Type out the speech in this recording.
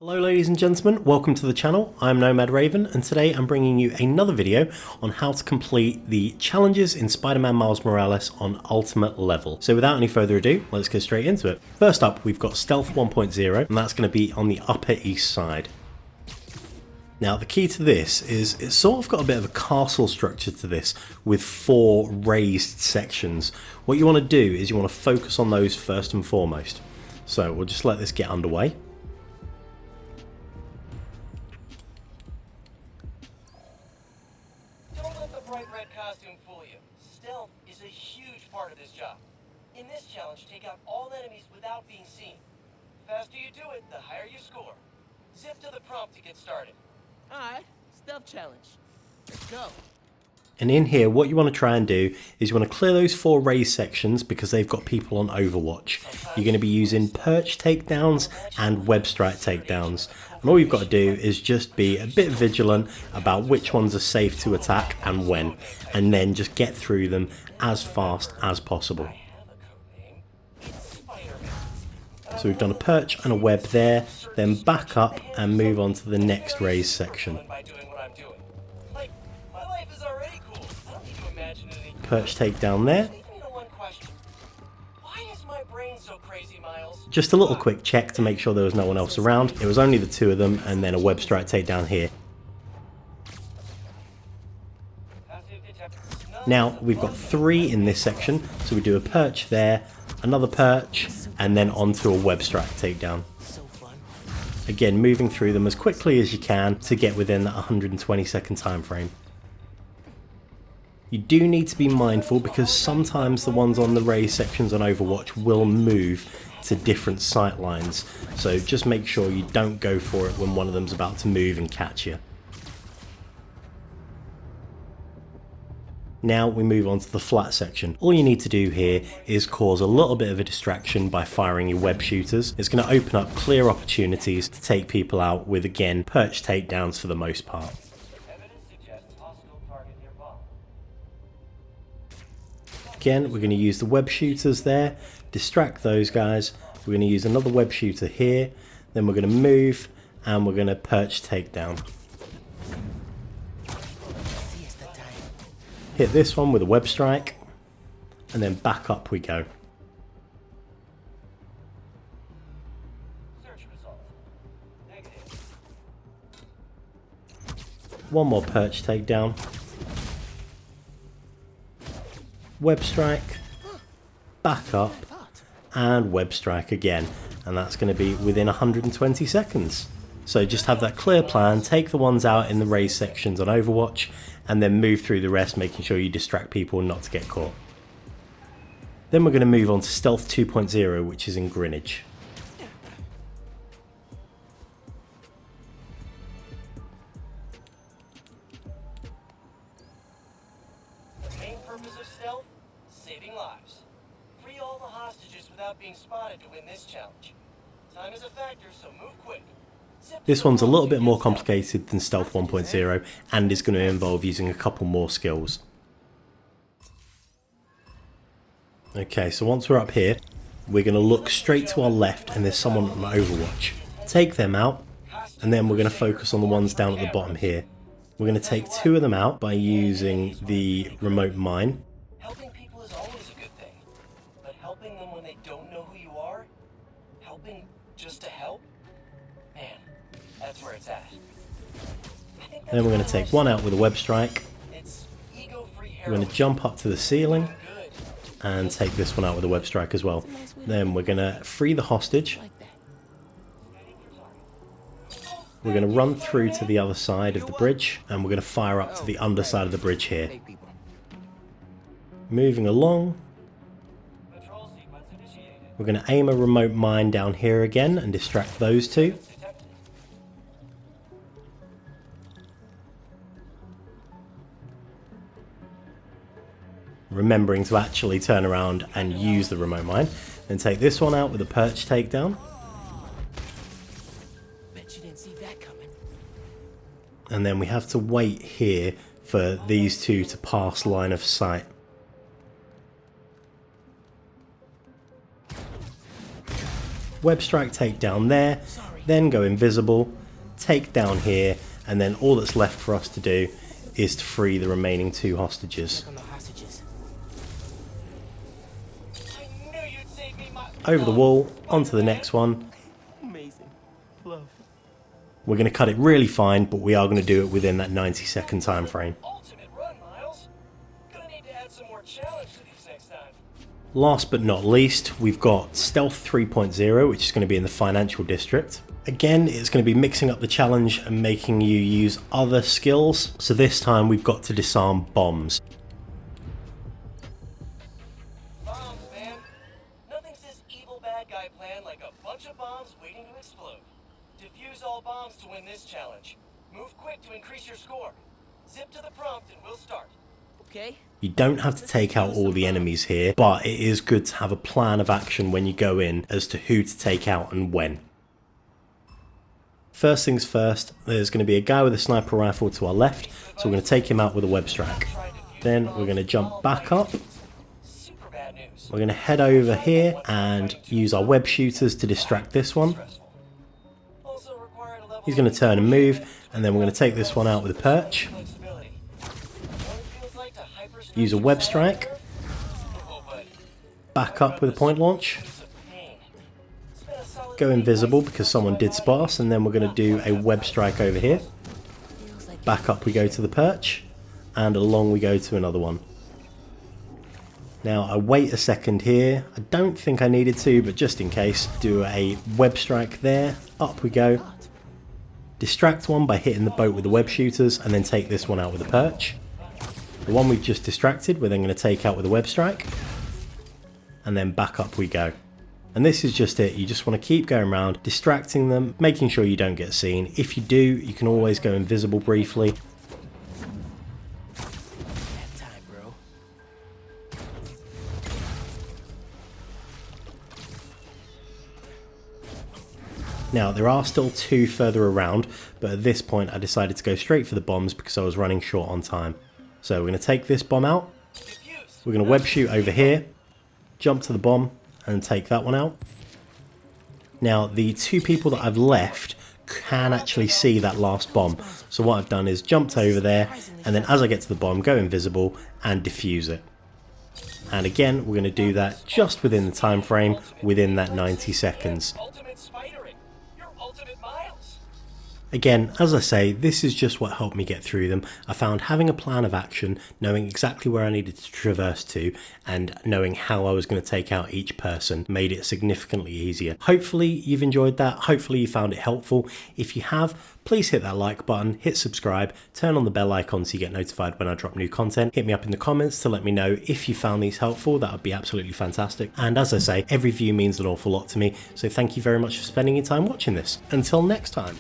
Hello ladies and gentlemen, welcome to the channel. I'm Nomad Raven and today I'm bringing you another video on how to complete the challenges in Spider-Man Miles Morales on Ultimate level. So without any further ado, let's get straight into it. First up, we've got Stealth 1.0 and that's going to be on the Upper East Side. Now the key to this is it's sort of got a bit of a castle structure to this with 4 raised sections. What you want to do is you want to focus on those first and foremost. So we'll just let this get underway. Costume fool you. Stealth is a huge part of this job. In this challenge, take out all enemies without being seen. The faster you do it, the higher you score. Zip to the prompt to get started. Alright, stealth challenge. Let's go. And in here, what you want to try and do is you want to clear those 4 raised sections because they've got people on Overwatch. You're going to be using perch takedowns and web strike takedowns. And all you've got to do is just be a bit vigilant about which ones are safe to attack and when. And then just get through them as fast as possible. So we've done a perch and a web there, then back up and move on to the next raised section. Perch takedown there. Just a little quick check to make sure there was no one else around. It was only the 2 of them and then a web strike takedown here. Now we've got 3 in this section, so we do a perch there, another perch, and then onto a web strike takedown. Again, moving through them as quickly as you can to get within that 120-second time frame. You do need to be mindful because sometimes the ones on the raised sections on Overwatch will move to different sight lines, so just make sure you don't go for it when one of them's about to move and catch you. Now we move on to the flat section. All you need to do here is cause a little bit of a distraction by firing your web shooters. It's going to open up clear opportunities to take people out with, again, perch takedowns for the most part. Again, we're going to use the web shooters there, distract those guys. We're going to use another web shooter here, then we're going to move and we're going to perch takedown. Hit this one with a web strike and then back up we go. One more perch takedown. Web strike, back up, and web strike again, and that's going to be within 120 seconds. So just have that clear plan, take the ones out in the raised sections on Overwatch, and then move through the rest, making sure you distract people not to get caught. Then we're going to move on to Stealth 2.0, which is in Greenwich. Saving lives. Free all the hostages without being spotted to win this challenge. Time is a factor, so move quick. This one's a little bit more complicated than Stealth 1.0 and is going to involve using a couple more skills. Okay, so once we're up here, we're going to look straight to our left and there's someone on Overwatch. Take them out, and then we're going to focus on the ones down at the bottom here. We're going to take 2 of them out by using the remote mine. Helping people is always a good thing, but helping them when they don't know who you are, helping just to help, man, that's where it's at. Then we're going to take 1 out with a web strike. We're going to jump up to the ceiling and take this one out with a web strike as well. Then we're going to free the hostage. We're going to run through to the other side of the bridge and we're going to fire up to the underside of the bridge here. Moving along, we're going to aim a remote mine down here again and distract those 2. Remembering to actually turn around and use the remote mine. Then take this one out with a perch takedown. And then we have to wait here for these 2 to pass line of sight. Web strike takedown there, then go invisible, take down here, and then all that's left for us to do is to free the remaining 2 hostages. On the hostages. I knew you'd save me, Over the wall, onto the next one. Amazing. Love. We're going to cut it really fine, but we are going to do it within that 90-second time frame. Ultimate run, Miles. Gonna need to add some more challenge to these next time. Last but not least, we've got Stealth 3.0, which is going to be in the financial district. Again, it's going to be mixing up the challenge and making you use other skills. So this time we've got to disarm bombs. Bombs, man. Nothing says evil bad guy plan like a bunch of bombs waiting to explode. Defuse all bombs to win this challenge. Move quick to increase your score. Zip to the prompt and we'll start. Okay. You don't have to take out all the enemies here, but it is good to have a plan of action when you go in as to who to take out and when. First things first, there's going to be a guy with a sniper rifle to our left, so we're going to take him out with a web strike. Then we're going to jump back up. Super bad news. We're going to head over here and use our web shooters to distract this one. Also required a level He's going to turn and move, and then we're going to take this one out with a perch. flexibility. What it feels like to hyperscope Use a web strike. Oh, but Back up with a point launch. it's a pain. It's been a solid Go invisible because someone did spot us, and then we're going to do a web strike over here. Feels like Back up we go to the perch, and along we go to another one. Now I wait a second here, I don't think I needed to, but just in case, do a web strike there, up we go. Distract one by hitting the boat with the web shooters, and then take this one out with a perch. The one we've just distracted we're then going to take out with a web strike, and then back up we go. And this is just it, you just want to keep going around, distracting them, making sure you don't get seen. If you do, you can always go invisible briefly. that time, bro. Now there are still 2 further around, but at this point I decided to go straight for the bombs because I was running short on time. So we're going to take this bomb out, diffuse. we're going to web shoot over here, jump to the bomb and take that one out. Now the 2 people that I've left can actually see that last bomb, so what I've done is jumped over there, and then as I get to the bomb go invisible and defuse it. And again we're going to do that just within the time frame, within that 90 seconds. Ultimate spidering. Your ultimate Miles. Again, as I say, this is just what helped me get through them. I found having a plan of action, knowing exactly where I needed to traverse to, and knowing how I was going to take out each person made it significantly easier. Hopefully you've enjoyed that, hopefully you found it helpful. If you have, please hit that like button, hit subscribe, turn on the bell icon so you get notified when I drop new content. Hit me up in the comments to let me know if you found these helpful, that would be absolutely fantastic. And as I say, every view means an awful lot to me, so thank you very much for spending your time watching this. Until next time.